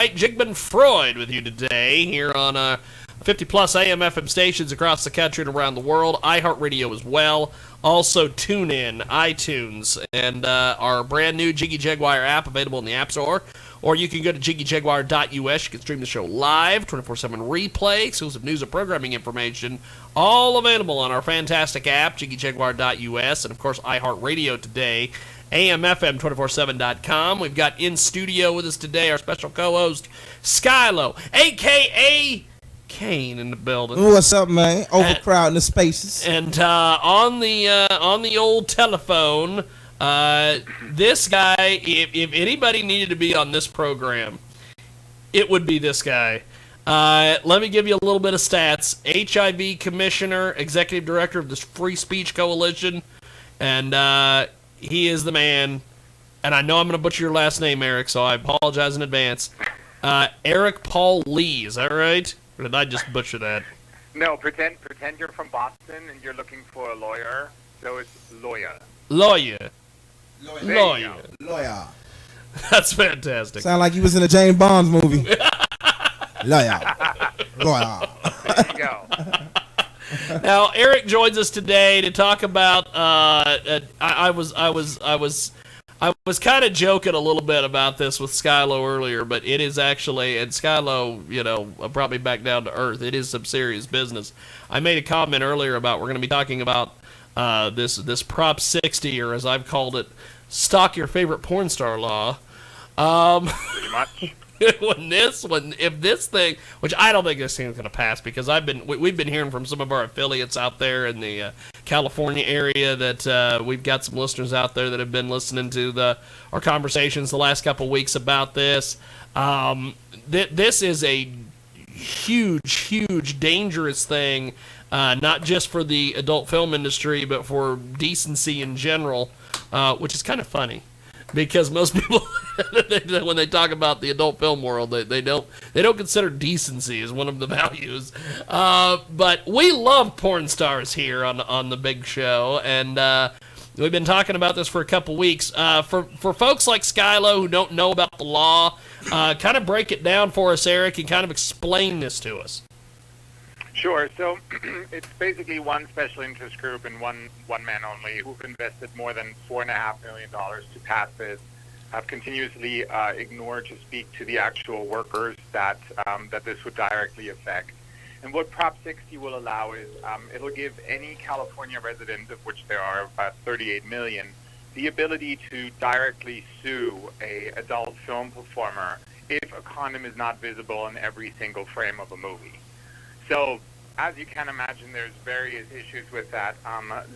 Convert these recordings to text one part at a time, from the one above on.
Jigman Freud with you today here on 50-plus AM FM stations across the country and around the world, iHeartRadio as well. Also, TuneIn, iTunes, and our brand new Jiggy Jaguar app available in the App Store. Or you can go to jiggyjaguar.us. You can stream the show live, 24/7 replay, exclusive news and programming information, all available on our fantastic app, jiggyjaguar.us, and, of course, iHeartRadio today, AMFM247.com. We've got in studio with us today our special co-host, Skyy, a.k.a. KANE, in the building. What's up, man? Overcrowding the spaces. And on the old telephone, this guy, if anybody needed to be on this program, it would be this guy. Let me give you a little bit of stats. HIV commissioner, executive director of the Free Speech Coalition, and he is the man. And I know I'm going to butcher your last name, Eric, so I apologize in advance. Eric Paul Lee, is that right? Or did I just butcher that? No, pretend you're from Boston and you're looking for a lawyer, so it's lawyer. Lawyer. That's fantastic. Sound like you was in a James Bond movie. Lawyer. There you go. Now, Eric joins us today to talk about. I was kind of joking a little bit about this with Skyy earlier, but it is actually, and Skyy, brought me back down to earth. It is some serious business. I made a comment earlier about we're going to be talking about this Prop 60, or as I've called it, stalk your favorite porn star law. Pretty much. If this thing, which I don't think this thing's going to pass, because we've been hearing from some of our affiliates out there in the California area that we've got some listeners out there that have been listening to our conversations the last couple of weeks about this. This is a huge, dangerous thing, not just for the adult film industry, but for decency in general, which is kind of funny. Because most people, when they talk about the adult film world, they don't consider decency as one of the values. But we love porn stars here on the big show, and we've been talking about this for a couple weeks. For folks like Skyy who don't know about the law, kind of break it down for us, Eric, and kind of explain this to us. Sure. So it's basically one special interest group and one man only who've invested more than $4.5 million to pass this, have continuously ignored to speak to the actual workers that this would directly affect. And what Prop 60 will allow is it'll give any California resident, of which there are about 38 million, the ability to directly sue a adult film performer if a condom is not visible in every single frame of a movie. So, as you can imagine, there's various issues with that.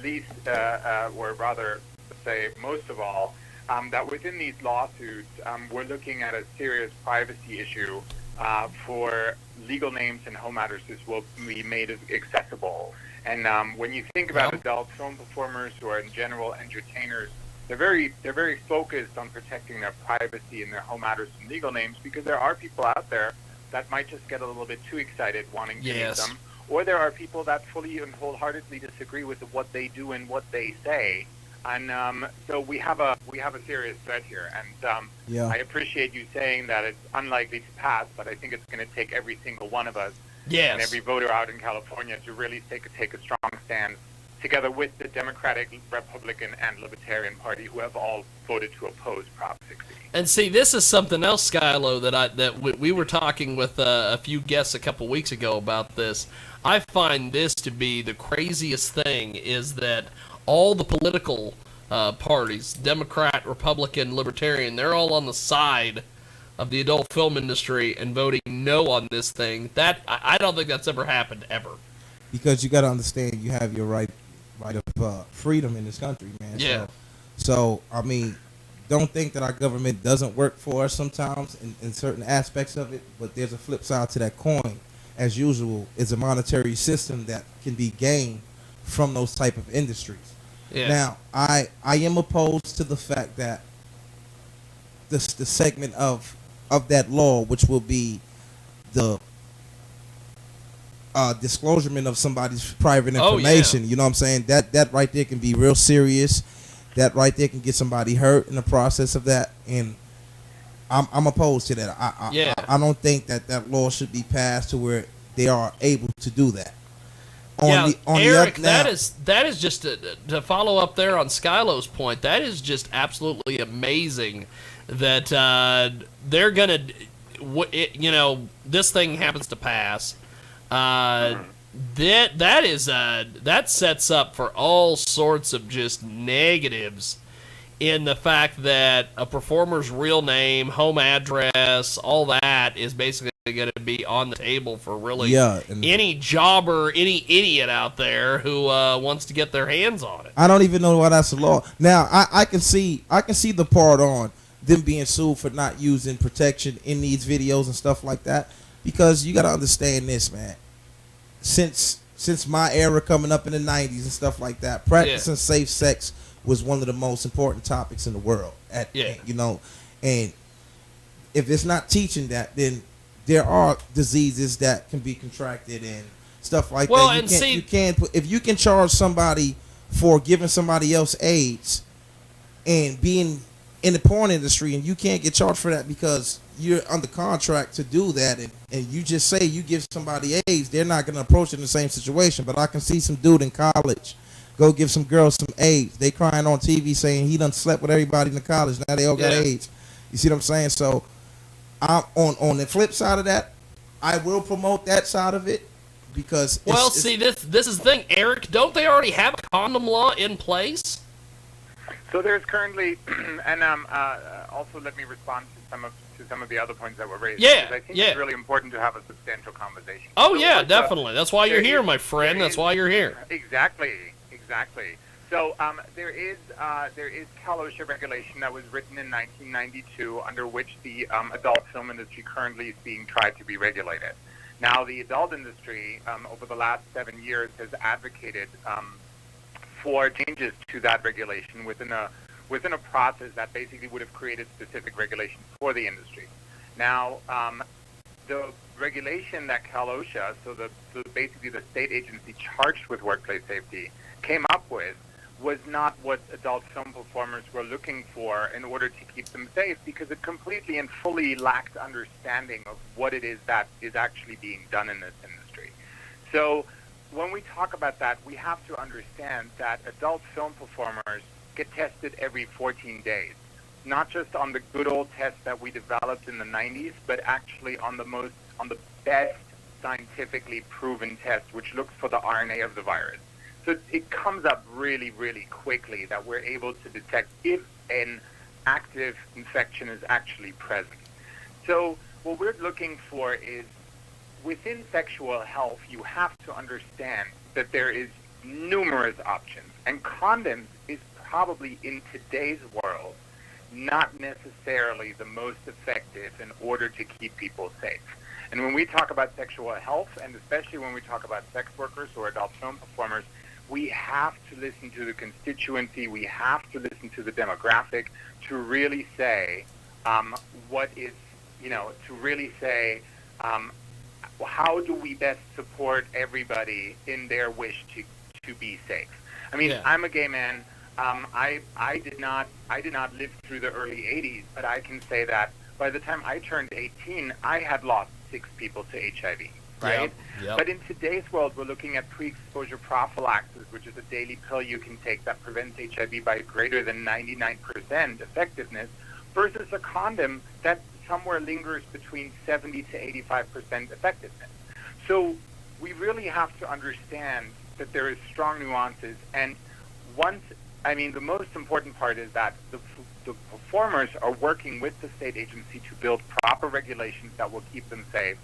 Least, or rather, say most of all, that within these lawsuits, we're looking at a serious privacy issue for legal names and home addresses will be made accessible. And when you think about adult film performers who are in general entertainers, they're very focused on protecting their privacy and their home address and legal names, because there are people out there that might just get a little bit too excited wanting to use them. Or there are people that fully and wholeheartedly disagree with what they do and what they say. And so we have a serious threat here. And I appreciate you saying that it's unlikely to pass, but I think it's going to take every single one of us and every voter out in California to really take a strong stand together with the Democratic, Republican, and Libertarian Party, who have all voted to oppose Prop 60. And see, this is something else, Skyy, that we were talking with a few guests a couple weeks ago about this. I find this to be the craziest thing, is that all the political parties, Democrat, Republican, Libertarian, they're all on the side of the adult film industry and voting no on this thing. That I don't think that's ever happened, ever. Because you got to understand, you have your right of freedom in this country, man. Yeah. So I mean, don't think that our government doesn't work for us sometimes in certain aspects of it, but there's a flip side to that coin. As usual, is a monetary system that can be gained from those type of industries. Yeah. Now, I am opposed to the fact that the segment of that law, which will be the disclosure of somebody's private information. You know what I'm saying? That right there can be real serious. That right there can get somebody hurt in the process of that. And I'm opposed to that. Yeah. I don't think that law should be passed to where they are able to do that. Eric, that is just to follow up there on Skylo's point. That is just absolutely amazing that they're gonna, this thing happens to pass. That sets up for all sorts of just negatives in the fact that a performer's real name, home address, all that is basically going to be on the table for really any jobber, any idiot out there who wants to get their hands on it. I don't even know why that's the law. Now I can see the part on them being sued for not using protection in these videos and stuff like that, because you got to understand this, man. Since my era coming up in the 90s and stuff like that, practicing safe sex was one of the most important topics in the world. And if it's not teaching that, then there are diseases that can be contracted and stuff like that. If you can charge somebody for giving somebody else AIDS and being in the porn industry, and you can't get charged for that because you're under contract to do that, and you just say you give somebody AIDS, they're not going to approach it in the same situation. But I can see some dude in college go give some girls some AIDS. They crying on TV saying he done slept with everybody in the college. Now they all got AIDS. You see what I'm saying? So I'm on the flip side of that, I will promote that side of it because this is the thing, Eric. Don't they already have a condom law in place? So there's currently, and also let me respond to some of the other points that were raised. Yeah, because I think it's really important to have a substantial conversation. Oh, so definitely. That's why you're here, my friend. That's why you're here. Exactly. So there is KALOSHA regulation that was written in 1992, under which the adult film industry currently is being tried to be regulated. Now, the adult industry over the last 7 years has advocated for changes to that regulation within a process that basically would have created specific regulations for the industry. Now, the regulation that KALOSHA, basically the state agency charged with workplace safety, came up with was not what adult film performers were looking for in order to keep them safe, because it completely and fully lacked understanding of what it is that is actually being done in this industry. So when we talk about that, we have to understand that adult film performers get tested every 14 days, not just on the good old test that we developed in the 90s, but actually on the best scientifically proven test, which looks for the RNA of the virus. So it comes up really, really quickly that we're able to detect if an active infection is actually present. So what we're looking for is, within sexual health, you have to understand that there is numerous options, and condoms is probably, in today's world, not necessarily the most effective in order to keep people safe. And when we talk about sexual health, and especially when we talk about sex workers or adult film performers, we have to listen to the constituency, we have to listen to the demographic to really say how do we best support everybody in their wish to be safe. I mean, I'm a gay man. I did not live through the early 80s, but I can say that by the time I turned 18, I had lost 6 people to HIV. Right? Yep. But in today's world, we're looking at pre-exposure prophylaxis, which is a daily pill you can take that prevents HIV by greater than 99% effectiveness, versus a condom that somewhere lingers between 70 to 85% effectiveness. So we really have to understand that there is strong nuances. And the most important part is that the performers are working with the state agency to build proper regulations that will keep them safe.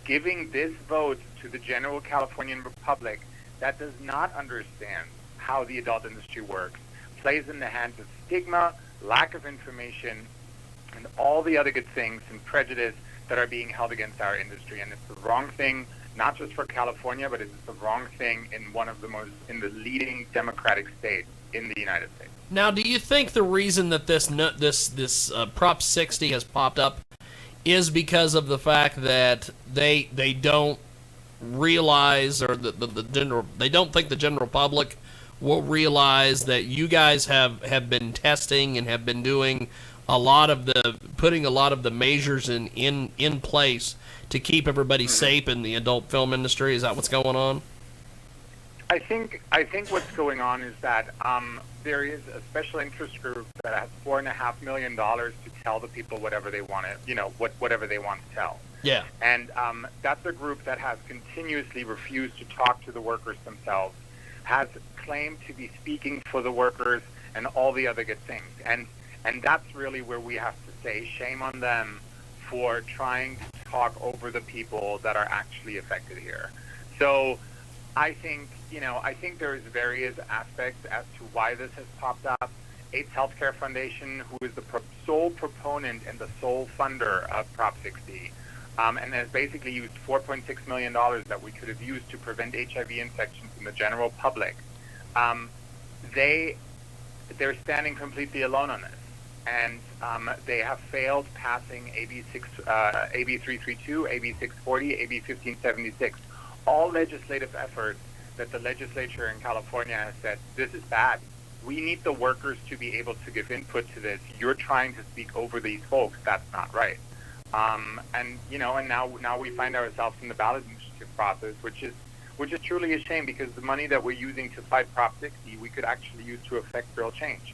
Giving this vote to the general Californian Republic that does not understand how the adult industry works plays in the hands of stigma, lack of information, and all the other good things and prejudice that are being held against our industry. And it's the wrong thing, not just for California, but it's the wrong thing in the leading democratic state in the United States. Now, do you think the reason that this Prop 60 has popped up is because of the fact that they don't realize, or they don't think the general public will realize that you guys have been testing and have been doing putting a lot of the measures in place to keep everybody safe in the adult film industry? Is that what's going on? I think what's going on is that there is a special interest group that has $4.5 million to tell the people whatever they want to, whatever they want to tell. Yeah. And that's a group that has continuously refused to talk to the workers themselves, has claimed to be speaking for the workers and all the other good things. And that's really where we have to say shame on them for trying to talk over the people that are actually affected here. So I think there's various aspects as to why this has popped up. AIDS Healthcare Foundation, who is the sole proponent and the sole funder of Prop 60, and has basically used $4.6 million that we could have used to prevent HIV infections in the general public. They're standing completely alone on this, and they have failed passing AB 332, AB 640, AB 1576. All legislative efforts that the legislature in California has said, this is bad. We need the workers to be able to give input to this. You're trying to speak over these folks. That's not right. And now we find ourselves in the ballot initiative process, which is truly a shame, because the money that we're using to fight Prop 60, we could actually use to affect real change.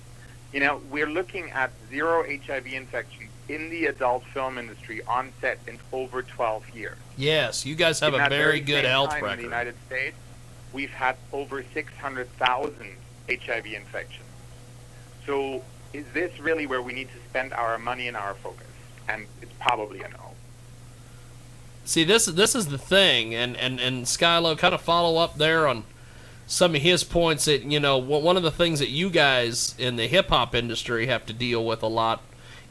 We're looking at 0 HIV infections in the adult film industry on set in over 12 years. Yes, you guys have a very good health record. In the United States, we've had over 600,000 HIV infections. So is this really where we need to spend our money and our focus? And it's probably a no. See, this is the thing, and Skyy, kind of follow up there on some of his points that, one of the things that you guys in the hip-hop industry have to deal with a lot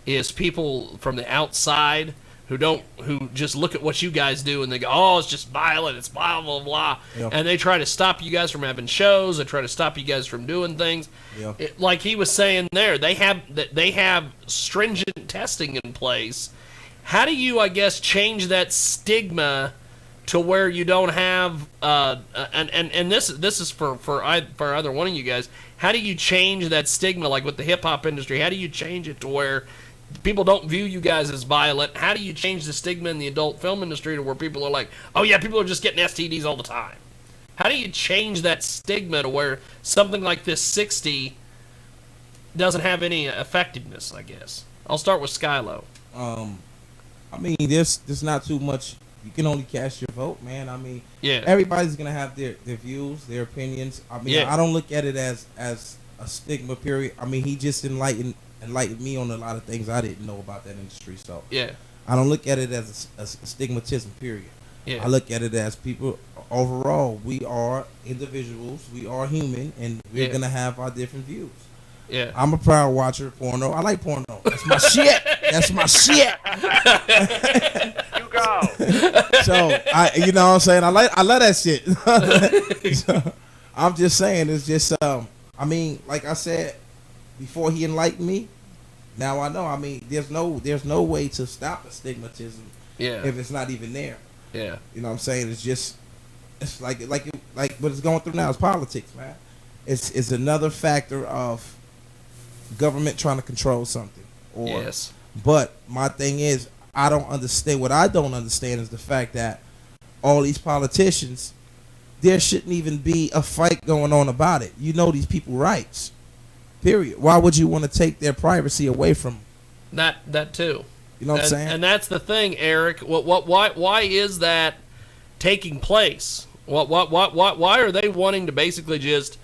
is people from the outside who just look at what you guys do and they go, oh, it's just violent, it's blah, blah, blah. Yeah. And they try to stop you guys from having shows, they try to stop you guys from doing things. Yeah. Like he was saying there, they have stringent testing in place. How do you, I guess, change that stigma to where you don't have and this is for either one of you guys, how do you change that stigma, like with the hip-hop industry? How do you change it to where people don't view you guys as violent? How do you change the stigma in the adult film industry to where people are like, oh yeah, people are just getting STDs all the time? How do you change that stigma to where something like this 60 doesn't have any effectiveness, I guess? I'll start with Skyy. There's not too much. You can only cast your vote, man. Yeah. Everybody's gonna have their views, their opinions. I don't look at it as a stigma, period. He just enlightened me on a lot of things I didn't know about that industry. So yeah, I don't look at it as a stigmatism, period. Yeah. I look at it as people overall. We are individuals. We are human, and we're gonna have our different views. Yeah. I'm a proud watcher of porno. I like porno. That's my shit. That's my shit. You go. So you know what I'm saying? I love that shit. So, I'm just saying, it's just like I said before, he enlightened me. Now I know. There's no way to stop the stigmatism. Yeah. If it's not even there. Yeah. You know what I'm saying? It's like what it's going through now is politics, man. It's another factor of government trying to control something. Yes. But my thing is, I don't understand. What I don't understand is the fact that all these politicians, there shouldn't even be a fight going on about it. These people rights. Period. Why would you want to take their privacy away from them? That too. You know what I'm saying? And that's the thing, Eric. Why is that taking place? Why are they wanting to basically just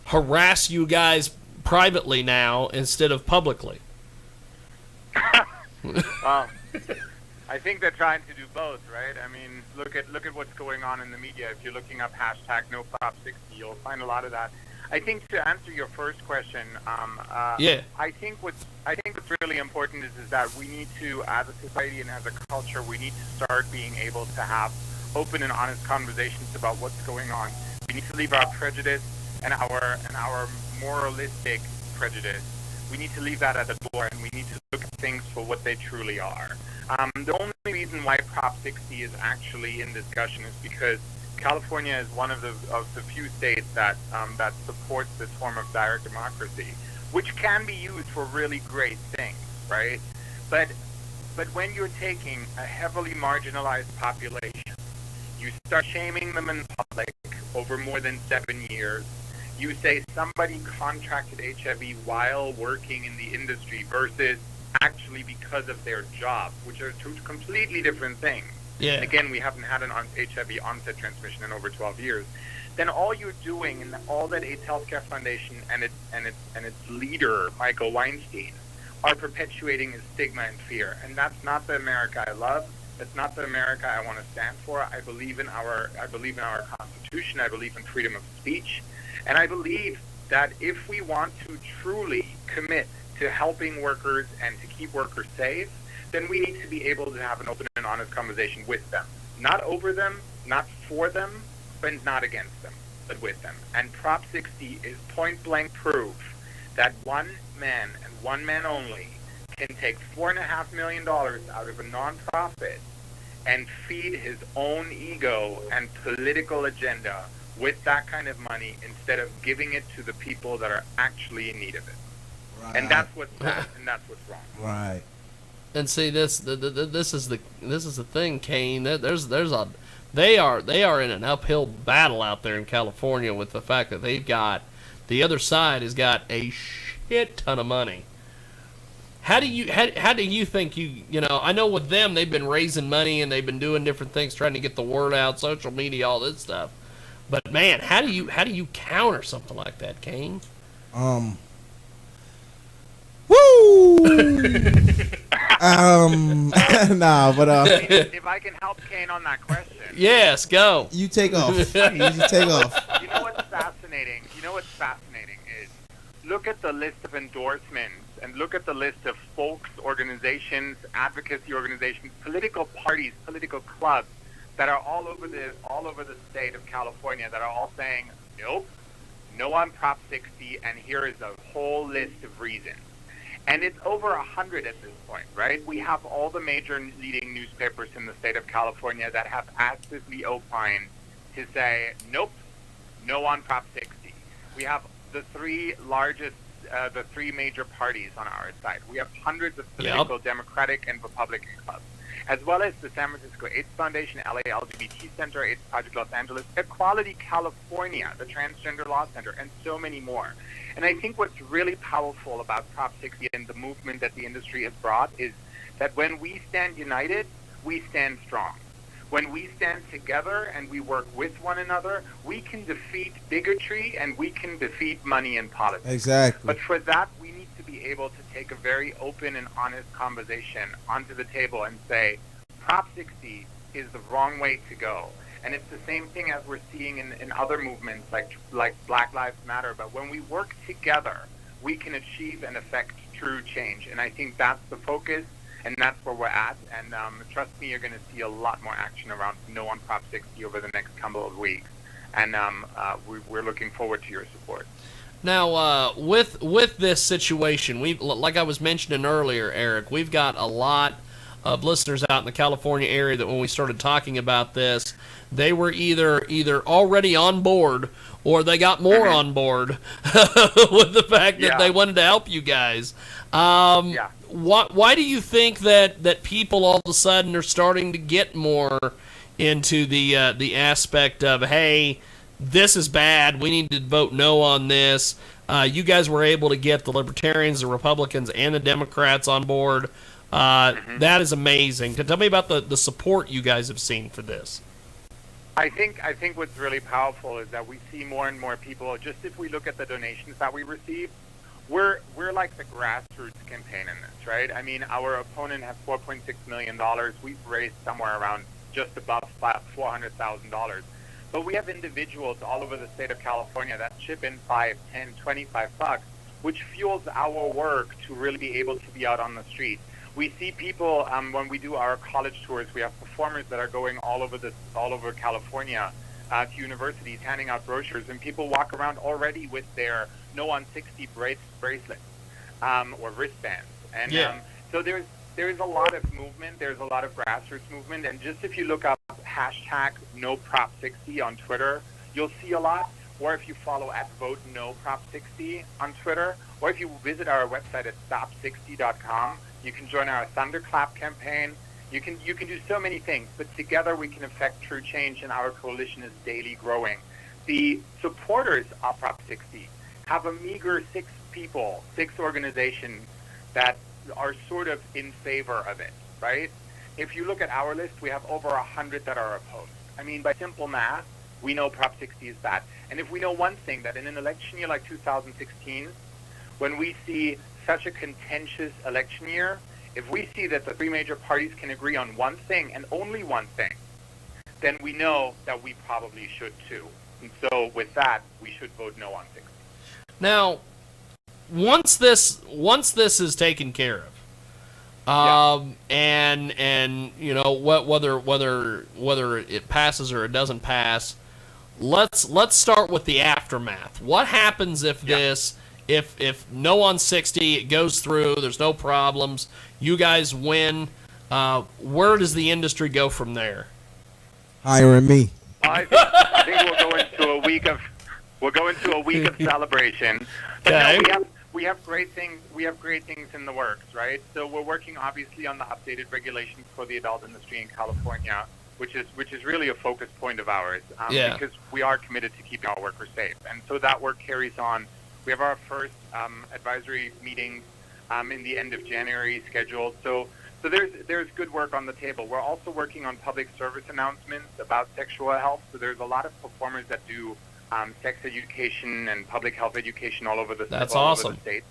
harass you guys privately now instead of publicly? I think they're trying to do both, right? Look at what's going on in the media. If you're looking up #NoProp60, you'll find a lot of that. I think to answer your first question, I think what's really important is that we need to, as a society and as a culture, we need to start being able to have open and honest conversations about what's going on. We need to leave our prejudice and our moralistic prejudice. We need to leave that at the door, and we need to look at things for what they truly are. The only reason why Prop 60 is actually in discussion is because California is one of the few states that supports this form of direct democracy, which can be used for really great things. right? But when you're taking a heavily marginalized population, you start shaming them in public over more than 7 years. You say somebody contracted HIV while working in the industry versus actually because of their job, which are two completely different things. Yeah. And again, we haven't had an HIV onset transmission in over 12 years. Then all you're doing, and all that AIDS Healthcare Foundation and its leader, Michael Weinstein, are perpetuating is stigma and fear. And that's not the America I love. That's not the America I want to stand for. I believe in our Constitution. I believe in freedom of speech. And I believe that if we want to truly commit to helping workers and to keep workers safe, then we need to be able to have an open and honest conversation with them. Not over them, not for them, but not against them, but with them. And Prop 60 is point-blank proof that one man and one man only can take $4.5 million out of a nonprofit and feed his own ego and political agenda with that kind of money instead of giving it to the people that are actually in need of it. Right. And that's what's bad, and that's what's wrong. Right. And see, this is the thing, Kane. They are in an uphill battle out there in California with the fact that the other side has got a shit ton of money. How do you think you know? I know with them, they've been raising money and they've been doing different things, trying to get the word out, social media, all this stuff. But man, how do you counter something like that, Kane? Woo! Nah, but if I can help Kane on that question. Yes, go. You take off. You take off. You know what's fascinating? Is look at the list of endorsements and look at the list of folks, organizations, advocacy organizations, political parties, political clubs that are all over the state of California that are all saying nope, no on Prop 60, and here is a whole list of reasons. And it's over 100 at this point, right? We have all the major leading newspapers in the state of California that have actively opined to say, nope, no on Prop 60. We have the three major parties on our side. We have hundreds of political Democratic and Republican clubs, as well as the San Francisco AIDS Foundation, LA LGBT Center, AIDS Project Los Angeles, Equality California, the Transgender Law Center, and so many more. And I think what's really powerful about Prop 60 and the movement that the industry has brought is that when we stand united, we stand strong. When we stand together and we work with one another, we can defeat bigotry and we can defeat money in politics. Exactly. But for that, we need to be able to take a very open and honest conversation onto the table and say, Prop 60 is the wrong way to go. And it's the same thing as we're seeing in other movements like Black Lives Matter. But when we work together, we can achieve and affect true change. And I think that's the focus, and that's where we're at. And trust me, you're going to see a lot more action around No on Prop 60 over the next couple of weeks. And we're looking forward to your support. Now, with this situation, like I was mentioning earlier, Eric, we've got a lot of listeners out in the California area that when we started talking about this, they were either already on board or they got more on board with the fact that they wanted to help you guys. Why do you think that people all of a sudden are starting to get more into the aspect of, hey, this is bad, we need to vote no on this? You guys were able to get the Libertarians, the Republicans, and the Democrats on board. That is amazing. Tell me about the support you guys have seen for this. I think what's really powerful is that we see more and more people. Just if we look at the donations that we receive, we're like the grassroots campaign in this, right? I mean, our opponent has $4.6 million. We've raised somewhere around just above $400,000. But we have individuals all over the state of California that chip in $5, $10, $25, which fuels our work to really be able to be out on the street. We see people when we do our college tours. We have performers that are going all over California to universities, handing out brochures, and people walk around already with their No on 60 bracelets or wristbands. And so there's a lot of movement. There's a lot of grassroots movement. And just if you look up hashtag No Prop 60 on Twitter, you'll see a lot. Or if you follow at @VoteNoProp60 on Twitter, or if you visit our website at stop60.com, You can join our Thunderclap campaign. You can do so many things, but together we can affect true change, and our coalition is daily growing. The supporters of Prop 60 have a meager 6 people, 6 organizations that are sort of in favor of it, right? If you look at our list, we have over 100 that are opposed. I mean, by simple math, we know Prop 60 is bad. And if we know one thing, that in an election year like 2016, when we see such a contentious election year, if we see that the 3 major parties can agree on one thing and only one thing, then we know that we probably should too. And so with that, we should vote no on 60. Now, once this is taken care of, and you know whether it passes or it doesn't pass, let's start with the aftermath. What happens if if no on 60, it goes through, there's no problems, you guys win, where does the industry go from there? Hiring me. I think we'll go into a week of celebration. But Okay. no, we have great things. We have great things in the works, right? So we're working obviously on the updated regulations for the adult industry in California, which is really a focus point of ours, because we are committed to keeping our workers safe, and so that work carries on. We have our first advisory meetings in the end of January scheduled. So there's good work on the table. We're also working on public service announcements about sexual health. So there's a lot of performers that do sex education and public health education all over the state.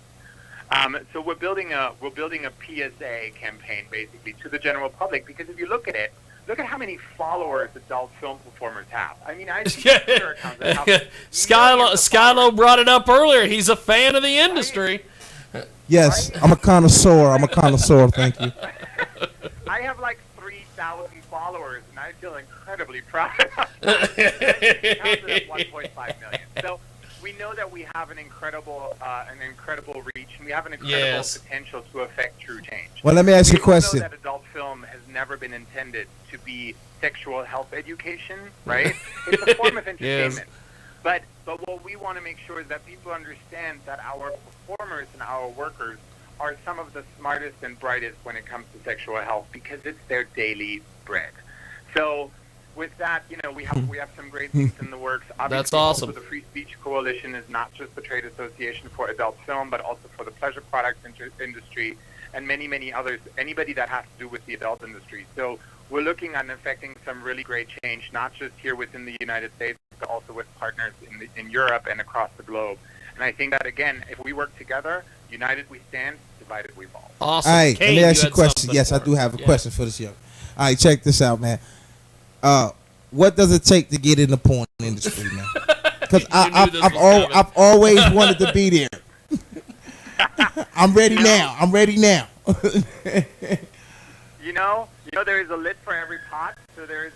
So we're building a PSA campaign basically to the general public, because if you look at how many followers adult film performers have. I mean, I see Twitter accounts that have Skylo brought it up earlier. He's a fan of the industry. Yes, right? I'm a connoisseur. Thank you. I have like 3,000 followers, and I feel incredibly proud of that. It counts at 1.5 million. So we know that we have an incredible reach, and we have an incredible potential to affect true change. Well, let me ask you a question. We know that adult film has never been intended to be sexual health education, right? It's a form of entertainment. But what we want to make sure is that people understand that our performers and our workers are some of the smartest and brightest when it comes to sexual health, because it's their daily bread. So with that, we have some great things in the works. Obviously, that's awesome. Also, the Free Speech Coalition is not just the trade association for adult film, but also for the pleasure products industry and many others, anybody that has to do with the adult industry. So we're looking at affecting some really great change, not just here within the United States, but also with partners in Europe and across the globe. And I think that, again, if we work together, united we stand, divided we fall. Awesome. All right, Kane, let me ask you a question. Yes, I for do have a question for this young. All right, check this out, man. What does it take to get in the porn industry, man? Because I've always wanted to be there. I'm ready now. There is a lid for every pot. So there's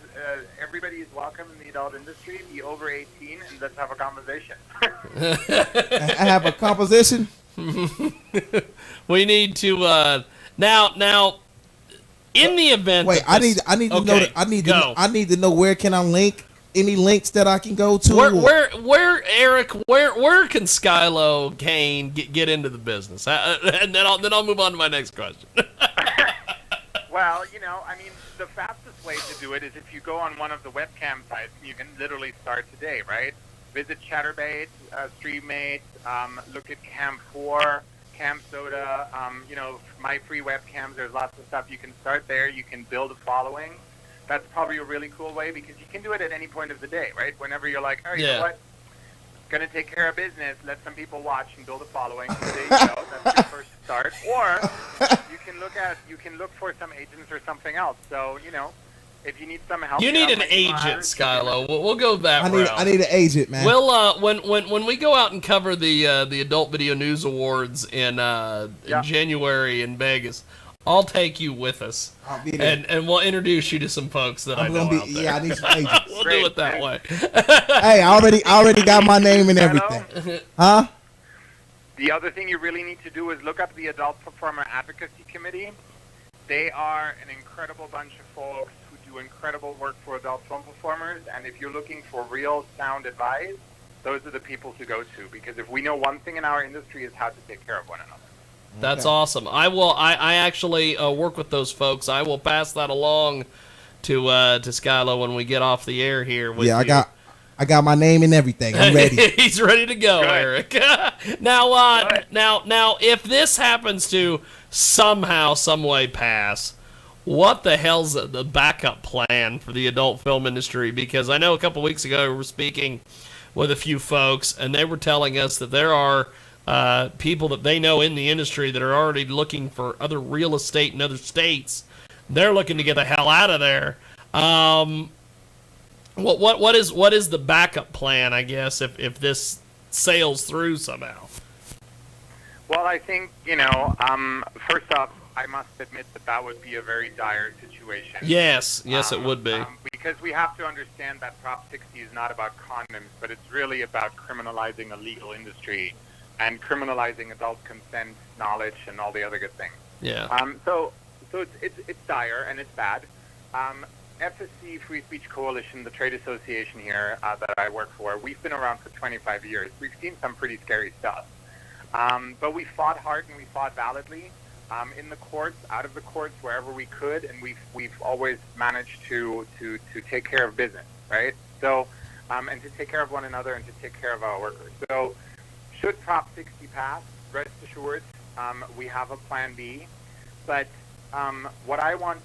everybody is welcome in the adult industry. Be over 18 and let's have a conversation. I have a composition. We need to now. In the event, wait, I need to know where can I link. Any links that I can go to? Where Eric? Where can Skylo Kane get into the business? And then I'll move on to my next question. Well, the fastest way to do it is if you go on one of the webcam sites. You can literally start today, right? Visit Chatterbait, Streammate, look at Cam4, Cam Soda, my free webcams. There's lots of stuff. You can start there. You can build a following. That's probably a really cool way, because you can do it at any point of the day, right? Whenever you're like, oh, you know what? Gonna take care of business. Let some people watch and build a following. So there you go. That's your first start. Or you can look for some agents or something else. So if you need some help, you need an agent, Skylo. We'll go that route. I need an agent, man. Well, when we go out and cover the Adult Video News Awards in January in Vegas, I'll take you with us, and we'll introduce you to some folks that I know out there. Yeah, I need some agents. We'll do it that way. Hey, I already got my name and everything. Huh? The other thing you really need to do is look up the Adult Performer Advocacy Committee. They are an incredible bunch of folks who do incredible work for adult film performers, and if you're looking for real sound advice, those are the people to go to, because if we know one thing in our industry is how to take care of one another. That's Okay. awesome. I actually work with those folks. I will pass that along to Skylo when we get off the air here with Yeah, you. I got my name and everything. I'm ready. He's ready to go, Good. Eric. now, Good. now, if this happens to somehow, some way pass, what the hell's the backup plan for the adult film industry? Because I know a couple weeks ago we were speaking with a few folks, and they were telling us that there are people that they know in the industry that are already looking for other real estate in other states. They're looking to get the hell out of there. What is the backup plan, I guess, if this sails through somehow? Well, I think, first off, I must admit that would be a very dire situation. Yes, it would be. Because we have to understand that Prop 60 is not about condoms, but it's really about criminalizing a legal industry and criminalizing adult consent, knowledge, and all the other good things. Yeah. So it's dire and it's bad. FSC, Free Speech Coalition, the trade association here that I work for, we've been around for 25 years. We've seen some pretty scary stuff. But we fought hard and we fought validly in the courts, out of the courts, wherever we could, and we've always managed to take care of business, right? So, and to take care of one another and to take care of our workers. So, should Prop 60 pass, rest assured, we have a plan B. But what I want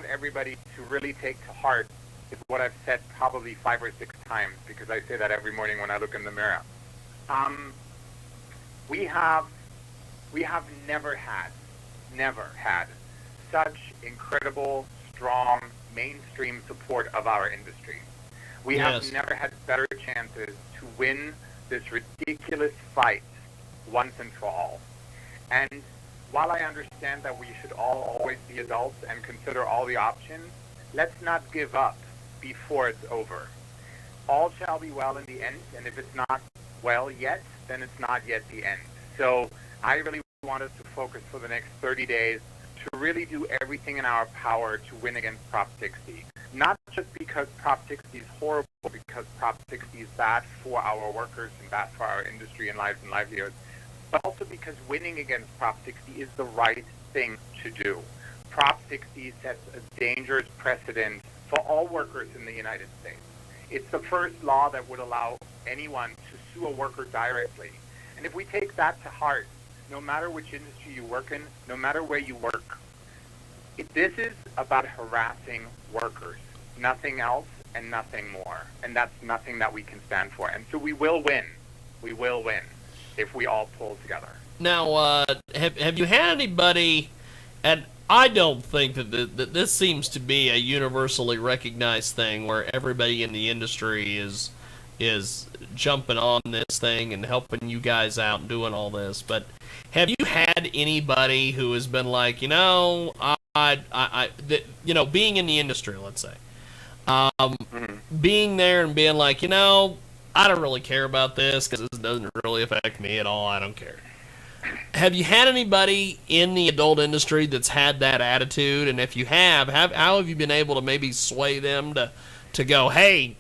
everybody to really take to heart is what I've said probably 5 or 6 times, because I say that every morning when I look in the mirror. We have never had such incredible, strong, mainstream support of our industry. We have never had better chances to win this ridiculous fight once and for all. And while I understand that we should all always be adults and consider all the options, let's not give up before it's over. All shall be well in the end, and if it's not well yet, then it's not yet the end. So I really want us to focus for the next 30 days to really do everything in our power to win against Prop 60. Not just because Prop 60 is horrible, because Prop 60 is bad for our workers and bad for our industry and lives and livelihoods, but also because winning against Prop 60 is the right thing to do. Prop 60 sets a dangerous precedent for all workers in the United States. It's the first law that would allow anyone to sue a worker directly. And if we take that to heart, no matter which industry you work in, no matter where you work, this is about harassing workers, nothing else and nothing more. And that's nothing that we can stand for. And so we will win. We will win if we all pull together. Now, have you had anybody, and I don't think that this seems to be a universally recognized thing where everybody in the industry is jumping on this thing and helping you guys out and doing all this, but have you had anybody who has been like, being in the industry, let's say, being there and being like, I don't really care about this because this doesn't really affect me at all. I don't care. Have you had anybody in the adult industry that's had that attitude? And if you have, how have you been able to maybe sway them to go, hey,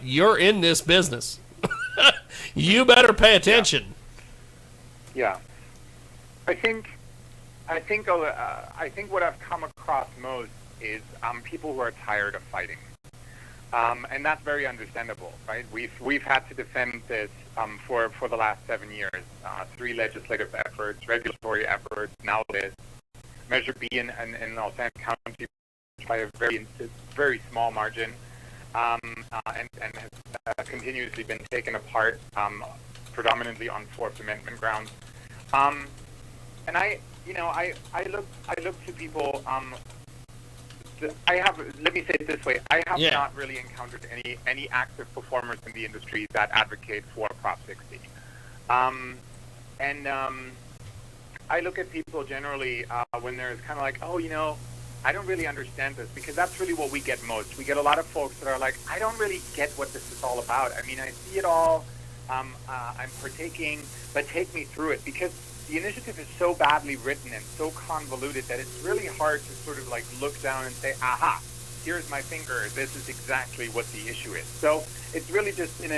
you're in this business. You better pay attention. Yeah. I think what I've come across most is people who are tired of fighting. And that's very understandable, right? We've had to defend this for the last 7 years. 3 legislative efforts, regulatory efforts, now this. Measure B in Los Angeles County by a very small margin, and has continuously been taken apart, predominantly on Fourth Amendment grounds. And I look to people. Let me say it this way. I have not really encountered any active performers in the industry that advocate for Prop 60. I look at people generally when there's kind of like, I don't really understand this, because that's really what we get most. We get a lot of folks that are like, I don't really get what this is all about. I mean, I see it all. I'm partaking, but take me through it, because the initiative is so badly written and so convoluted that it's really hard to sort of like look down and say, aha, here's my finger. This is exactly what the issue is. So it's really just been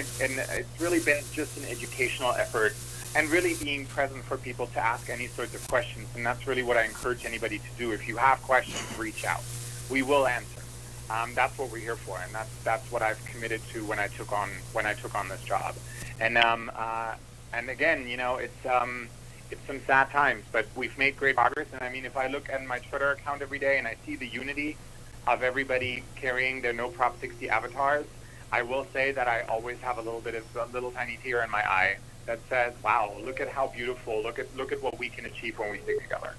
just an educational effort and really being present for people to ask any sorts of questions. And that's really what I encourage anybody to do. If you have questions, reach out. We will answer. That's what we're here for, and that's what I've committed to when I took on this job. And again, it's some sad times, but we've made great progress. And I mean, if I look at my Twitter account every day and I see the unity of everybody carrying their No Prop 60 avatars, I will say that I always have a little tiny tear in my eye that says, "Wow, look at how beautiful! Look at what we can achieve when we stick together."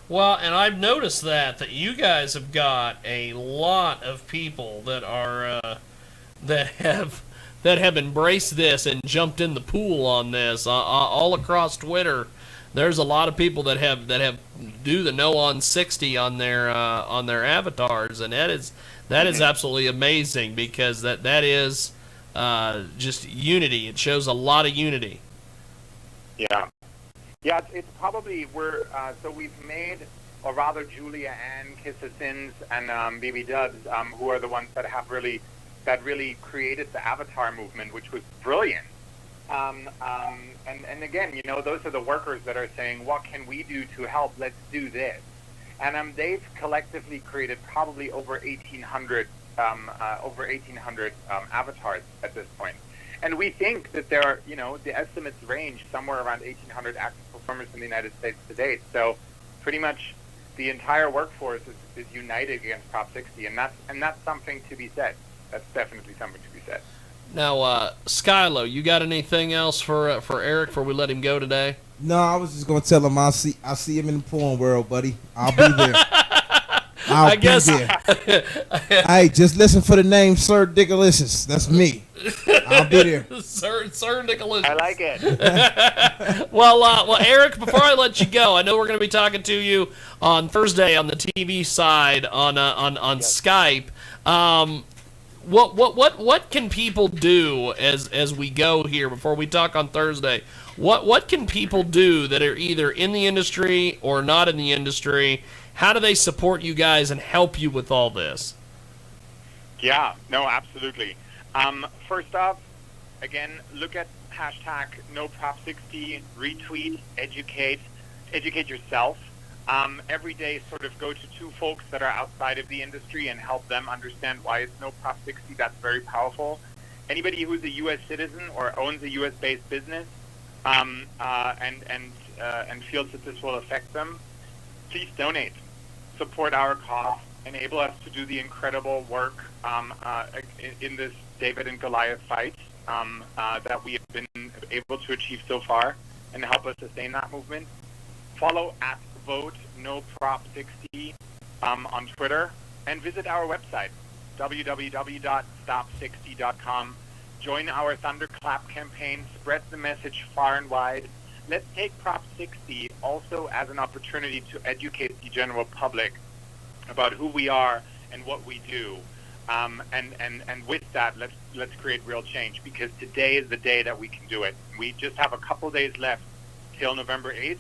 Well, and I've noticed that you guys have got a lot of people that are that have embraced this and jumped in the pool on this all across Twitter. There's a lot of people that have do the No on 60 on their avatars, and that is absolutely amazing, because that is just unity. It shows a lot of unity. Yeah. Yeah, it's probably so we've made, or rather Julia Ann, Kissasins, and BB Dubs, who are the ones that really created the avatar movement, which was brilliant. And again, those are the workers that are saying, what can we do to help? Let's do this. And they've collectively created probably over 1,800 avatars at this point. And we think that there are, the estimates range somewhere around 1,800 active performers in the United States to date. So pretty much the entire workforce is united against Prop 60, and that's something to be said. That's definitely something to be said. Now, Skyy, you got anything else for Eric before we let him go today? No, I was just gonna tell him I'll see him in the porn world, buddy. I'll be there. I'll be there. Hey, just listen for the name Sir Dickalicious. That's me. I'll be there. Sir Dickalicious. I like it. Well, Eric, before I let you go, I know we're going to be talking to you on Thursday on the TV side on Skype. What can people do as we go here before we talk on Thursday? What can people do that are either in the industry or not in the industry? How do they support you guys and help you with all this? Yeah, no, absolutely. First off, again, look at hashtag NoProp60, retweet, educate yourself. Every day, sort of go to two folks that are outside of the industry and help them understand why it's NoProp60. That's very powerful. Anybody who's a U.S. citizen or owns a U.S.-based business and feels that this will affect them, please donate. Support our cause. Enable us to do the incredible work in this David and Goliath fight that we have been able to achieve so far, and help us sustain that movement. Follow at Vote No Prop 60 on Twitter, and visit our website, www.stop60.com. Join our Thunderclap campaign. Spread the message far and wide. Let's take Prop 60 also as an opportunity to educate the general public about who we are and what we do. And with that, let's create real change, because today is the day that we can do it. We just have a couple days left till November 8th,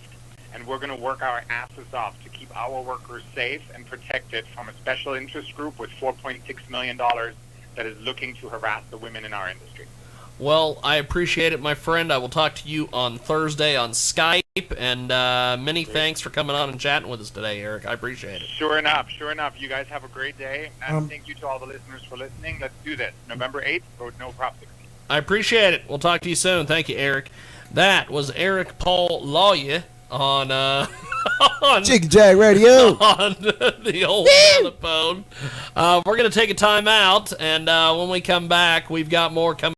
and we're going to work our asses off to keep our workers safe and protected from a special interest group with $4.6 million that is looking to harass the women in our industry. Well, I appreciate it, my friend. I will talk to you on Thursday on Skype, and many thanks for coming on and chatting with us today, Eric. I appreciate it. Sure enough. You guys have a great day, and thank you to all the listeners for listening. Let's do this. November 8th, vote No Prop 60. I appreciate it. We'll talk to you soon. Thank you, Eric. That was Eric Paul Leue on Jiggy Jaguar Radio on the old telephone. We're going to take a time out, and when we come back, we've got more coming.